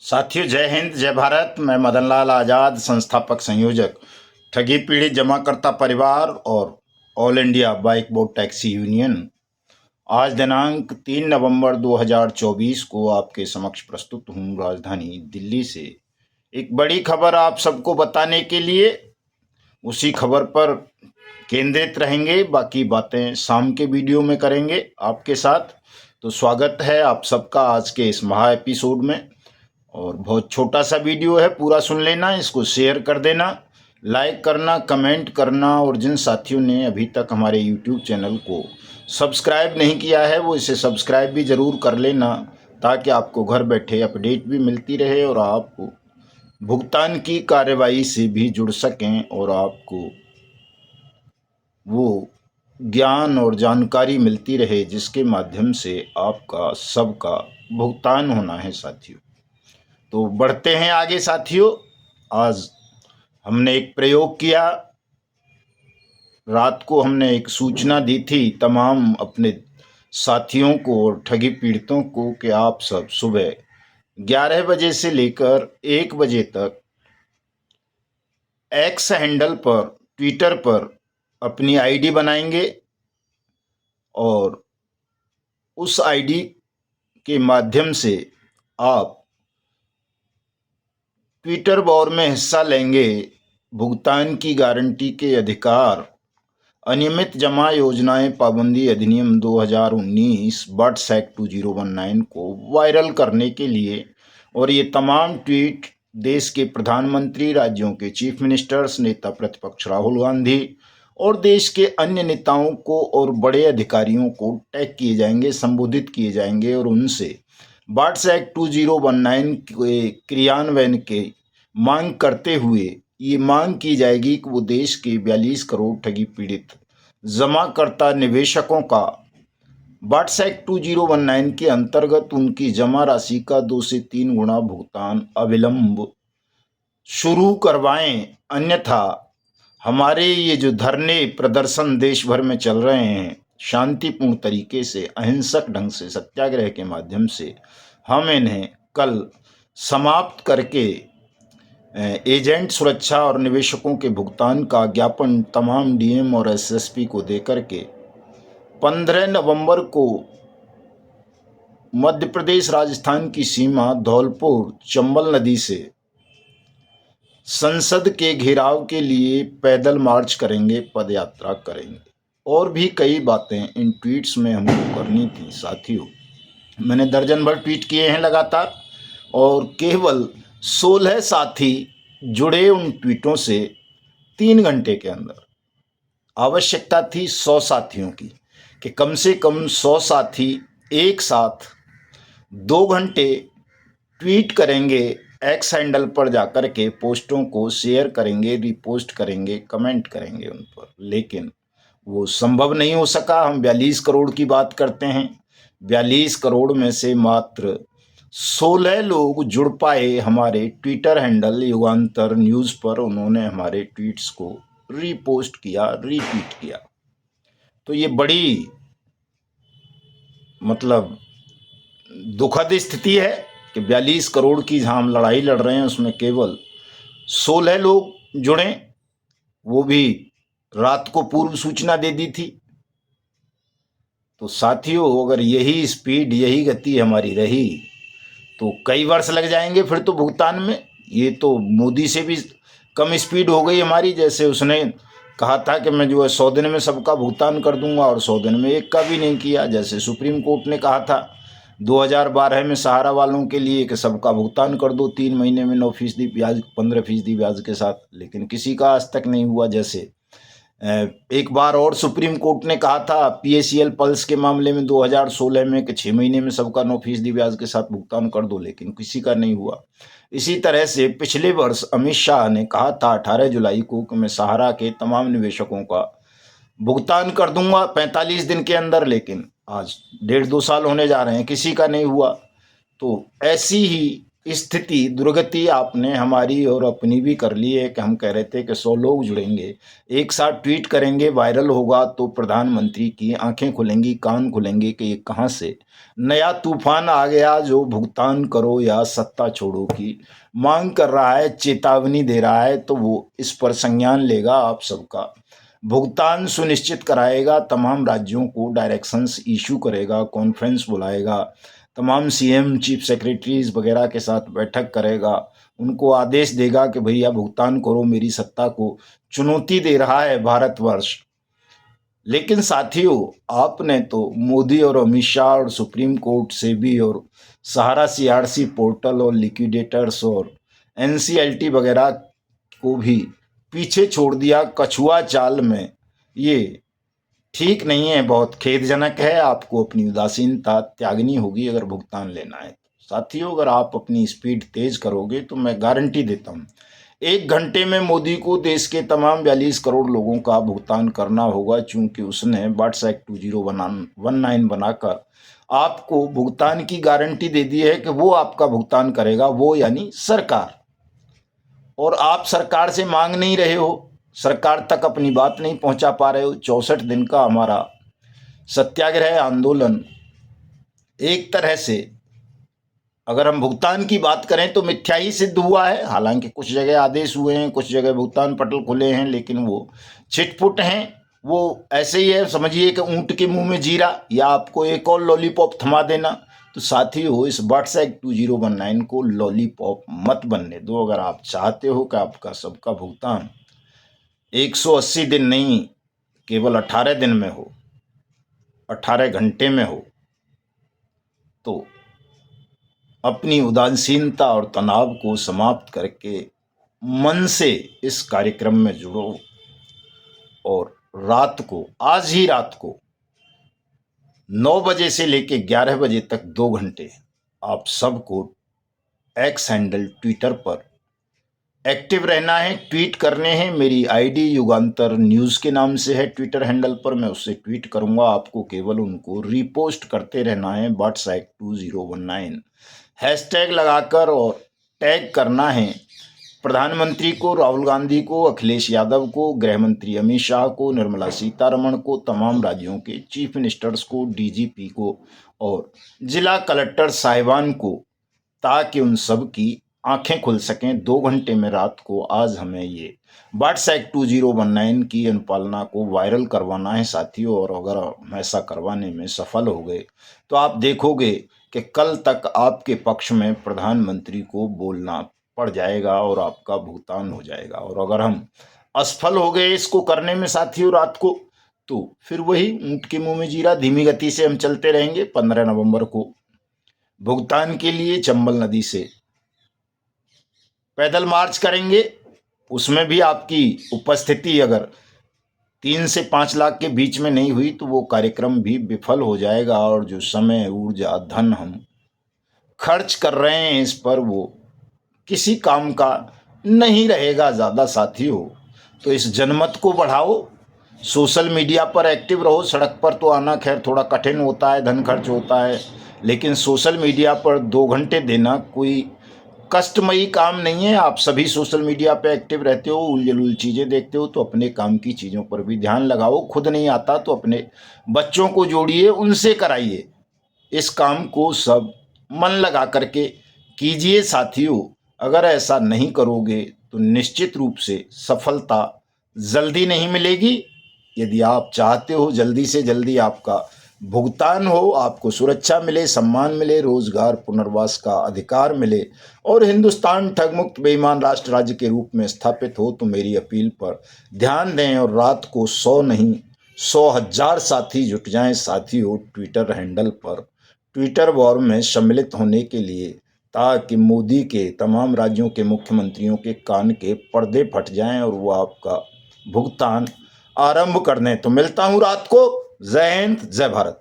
साथियों, जय हिंद, जय भारत। मैं मदन लाल आज़ाद, संस्थापक संयोजक ठगी पीड़ित जमाकर्ता परिवार और all India bike board taxi union आज दिनांक 3 नवंबर 2024 को आपके समक्ष प्रस्तुत हूँ राजधानी दिल्ली से एक बड़ी खबर आप सबको बताने के लिए। उसी खबर पर केंद्रित रहेंगे, बाकी बातें शाम के वीडियो में करेंगे आपके साथ। तो स्वागत है आप सबका आज के इस महा एपिसोड में। और बहुत छोटा सा वीडियो है, पूरा सुन लेना, इसको शेयर कर देना, लाइक करना, कमेंट करना, और जिन साथियों ने अभी तक हमारे यूट्यूब चैनल को सब्सक्राइब नहीं किया है वो इसे सब्सक्राइब भी ज़रूर कर लेना, ताकि आपको घर बैठे अपडेट भी मिलती रहे और आप भुगतान की कार्रवाई से भी जुड़ सकें और आपको वो ज्ञान और जानकारी मिलती रहे जिसके माध्यम से आपका सबका भुगतान होना है साथियों। तो बढ़ते हैं आगे साथियों। आज हमने एक प्रयोग किया, रात को हमने एक सूचना दी थी तमाम अपने साथियों को और ठगी पीड़ितों को कि आप सब सुबह 11 बजे से लेकर 1 बजे तक एक्स हैंडल पर, ट्विटर पर अपनी आईडी बनाएंगे और उस आईडी के माध्यम से आप ट्विटर वॉर में हिस्सा लेंगे। भुगतान की गारंटी के अधिकार, अनियमित जमा योजनाएं पाबंदी अधिनियम 2019 बट्स एक्ट 2019 को वायरल करने के लिए। और ये तमाम ट्वीट देश के प्रधानमंत्री, राज्यों के चीफ मिनिस्टर्स, नेता प्रतिपक्ष राहुल गांधी और देश के अन्य नेताओं को और बड़े अधिकारियों को टैग किए जाएंगे, संबोधित किए जाएंगे और उनसे बट्स एक्ट 2019 के क्रियान्वयन के मांग करते हुए ये मांग की जाएगी कि वो देश के 42 करोड़ ठगी पीड़ित जमाकर्ता निवेशकों का बट्स एक्ट 2019 के अंतर्गत उनकी जमा राशि का 2 से 3 गुना भुगतान अविलंब शुरू करवाएं। अन्यथा हमारे ये जो धरने प्रदर्शन देश भर में चल रहे हैं, शांतिपूर्ण तरीके से, अहिंसक ढंग से, सत्याग्रह के माध्यम से, हम इन्हें कल समाप्त करके एजेंट सुरक्षा और निवेशकों के भुगतान का ज्ञापन तमाम डीएम और एसएसपी को देकर के 15 नवंबर को मध्य प्रदेश राजस्थान की सीमा धौलपुर चंबल नदी से संसद के घेराव के लिए पैदल मार्च करेंगे, पदयात्रा करेंगे। और भी कई बातें इन ट्वीट्स में हमको करनी थी साथियों। मैंने दर्जन भर ट्वीट किए हैं लगातार और केवल 16 साथी जुड़े उन ट्वीटों से 3 घंटे के अंदर। आवश्यकता थी 100 साथियों की कि कम से कम 100 साथी एक साथ 2 घंटे ट्वीट करेंगे, एक्स हैंडल पर जाकर के पोस्टों को शेयर करेंगे, रिपोस्ट करेंगे, कमेंट करेंगे उन पर। लेकिन वो संभव नहीं हो सका। हम 42 करोड़ की बात करते हैं, 42 करोड़ में से मात्र 16 लोग जुड़ पाए हमारे ट्विटर हैंडल युगांतर न्यूज़ पर। उन्होंने हमारे ट्वीट्स को रीपोस्ट किया, रीट्वीट किया। तो ये बड़ी मतलब दुखद स्थिति है कि 42 करोड़ की जहाँ हम लड़ाई लड़ रहे हैं उसमें केवल 16 लोग जुड़े, वो भी रात को पूर्व सूचना दे दी थी। तो साथियों, अगर यही स्पीड, यही गति हमारी रही तो कई वर्ष लग जाएंगे फिर तो भुगतान में। ये तो मोदी से भी कम स्पीड हो गई हमारी। जैसे उसने कहा था कि मैं जो है 100 दिन में सबका भुगतान कर दूंगा और 100 दिन में एक का भी नहीं किया। जैसे सुप्रीम कोर्ट ने कहा था 2012 में सहारा वालों के लिए कि सबका भुगतान कर दो 3 महीने में 9% ब्याज, 15% ब्याज के साथ, लेकिन किसी का आज तक नहीं हुआ। जैसे एक बार और सुप्रीम कोर्ट ने कहा था पीएसीएल पल्स के मामले में 2016 में कि 6 महीने में सबका 9% ब्याज के साथ भुगतान कर दो, लेकिन किसी का नहीं हुआ। इसी तरह से पिछले वर्ष अमित शाह ने कहा था 18 जुलाई को कि मैं सहारा के तमाम निवेशकों का भुगतान कर दूंगा 45 दिन के अंदर, लेकिन आज 1.5-2 साल होने जा रहे हैं, किसी का नहीं हुआ। तो ऐसी ही स्थिति दुर्गति आपने हमारी और अपनी भी कर ली है कि हम कह रहे थे कि 100 लोग जुड़ेंगे, एक साथ ट्वीट करेंगे, वायरल होगा तो प्रधानमंत्री की आंखें खुलेंगी, कान खुलेंगे कि ये कहाँ से नया तूफान आ गया जो भुगतान करो या सत्ता छोड़ो की मांग कर रहा है, चेतावनी दे रहा है। तो वो इस पर संज्ञान लेगा, आप सबका भुगतान सुनिश्चित कराएगा, तमाम राज्यों को डायरेक्शंस इशू करेगा, कॉन्फ्रेंस बुलाएगा, तमाम सीएम चीफ सेक्रेटरीज वगैरह के साथ बैठक करेगा, उनको आदेश देगा कि भैया भुगतान करो, मेरी सत्ता को चुनौती दे रहा है भारतवर्ष। लेकिन साथियों, आपने तो मोदी और अमित शाह और सुप्रीम कोर्ट से भी और सहारा सीआरसी पोर्टल और लिक्विडेटर्स और एनसीएलटी वगैरह को भी पीछे छोड़ दिया कछुआ चाल में। ये ठीक नहीं है, बहुत खेदजनक है। आपको अपनी उदासीनता त्यागनी होगी अगर भुगतान लेना है। साथियों, अगर आप अपनी स्पीड तेज करोगे तो मैं गारंटी देता हूँ 1 घंटे में मोदी को देश के तमाम 42 करोड़ लोगों का भुगतान करना होगा, चूंकि उसने बट्स एक्ट 2019 बनाकर आपको भुगतान की गारंटी दे दी है कि वो आपका भुगतान करेगा, वो यानी सरकार। और आप सरकार से मांग नहीं रहे हो, सरकार तक अपनी बात नहीं पहुंचा पा रहे हो। 64 दिन का हमारा सत्याग्रह आंदोलन एक तरह से अगर हम भुगतान की बात करें तो मिथ्या ही सिद्ध हुआ है। हालांकि कुछ जगह आदेश हुए हैं, कुछ जगह भुगतान पटल खुले हैं, लेकिन वो छिटपुट हैं। वो ऐसे ही है, समझिए कि ऊंट के मुंह में जीरा, या आपको एक और लॉलीपॉप थमा देना। तो साथी हो, इस बट्स एक्ट 2019 को लॉलीपॉप मत बनने दो। अगर आप चाहते हो कि आपका सबका भुगतान 180 दिन नहीं, केवल 18 दिन में हो, 18 घंटे में हो, तो अपनी उदासीनता और तनाव को समाप्त करके मन से इस कार्यक्रम में जुड़ो। और रात को, आज ही रात को 9 बजे से लेके 11 बजे तक 2 घंटे आप सबको एक्स हैंडल ट्विटर पर एक्टिव रहना है, ट्वीट करने हैं। मेरी आईडी युगांतर न्यूज़ के नाम से है ट्विटर हैंडल पर, मैं उससे ट्वीट करूंगा। आपको केवल उनको रीपोस्ट करते रहना है, बट्स एक्ट 2019 हैशटैग लगाकर, और टैग करना है प्रधानमंत्री को, राहुल गांधी को, अखिलेश यादव को, गृह मंत्री अमित शाह को, निर्मला सीतारमण को, तमाम राज्यों के चीफ मिनिस्टर्स को, डीजीपी को और जिला कलेक्टर साहिबान को, ताकि उन सब की आंखें खुल सकें। 2 घंटे में रात को आज हमें ये बट्स एक्ट 2019 की अनुपालना को वायरल करवाना है साथियों। और अगर हम ऐसा करवाने में सफल हो गए तो आप देखोगे कि कल तक आपके पक्ष में प्रधानमंत्री को बोलना पड़ जाएगा और आपका भुगतान हो जाएगा। और अगर हम असफल हो गए इसको करने में साथियों रात को, तो फिर वही ऊंट के मुंह में जीरा, धीमी गति से हम चलते रहेंगे। 15 नवंबर को भुगतान के लिए चंबल नदी से पैदल मार्च करेंगे। उसमें भी आपकी उपस्थिति अगर 3 से 5 लाख के बीच में नहीं हुई तो वो कार्यक्रम भी विफल हो जाएगा। और जो समय, ऊर्जा, धन हम खर्च कर रहे हैं इस पर, वो किसी काम का नहीं रहेगा ज़्यादा साथियों। तो इस जनमत को बढ़ाओ, सोशल मीडिया पर एक्टिव रहो। सड़क पर तो आना खैर थोड़ा कठिन होता है, धन खर्च होता है, लेकिन सोशल मीडिया पर 2 घंटे देना कोई कष्टमयी काम नहीं है। आप सभी सोशल मीडिया पे एक्टिव रहते हो, उल चीज़ें देखते हो, तो अपने काम की चीज़ों पर भी ध्यान लगाओ। खुद नहीं आता तो अपने बच्चों को जोड़िए, उनसे कराइए। इस काम को सब मन लगा करके कीजिए साथियों। अगर ऐसा नहीं करोगे तो निश्चित रूप से सफलता जल्दी नहीं मिलेगी। यदि आप चाहते हो जल्दी से जल्दी आपका भुगतान हो, आपको सुरक्षा मिले, सम्मान मिले, रोजगार, पुनर्वास का अधिकार मिले और हिंदुस्तान ठगमुक्त बेईमान राष्ट्र राज्य के रूप में स्थापित हो, तो मेरी अपील पर ध्यान दें और रात को 100 नहीं 100,000 साथी जुट जाएं साथियों ट्विटर हैंडल पर, ट्विटर वॉर में सम्मिलित होने के लिए, ताकि मोदी के तमाम राज्यों के मुख्यमंत्रियों के कान के पर्दे फट जाएं और वो आपका भुगतान आरंभ कर दें। तो मिलता हूं रात को। जय हिंद, जय भारत।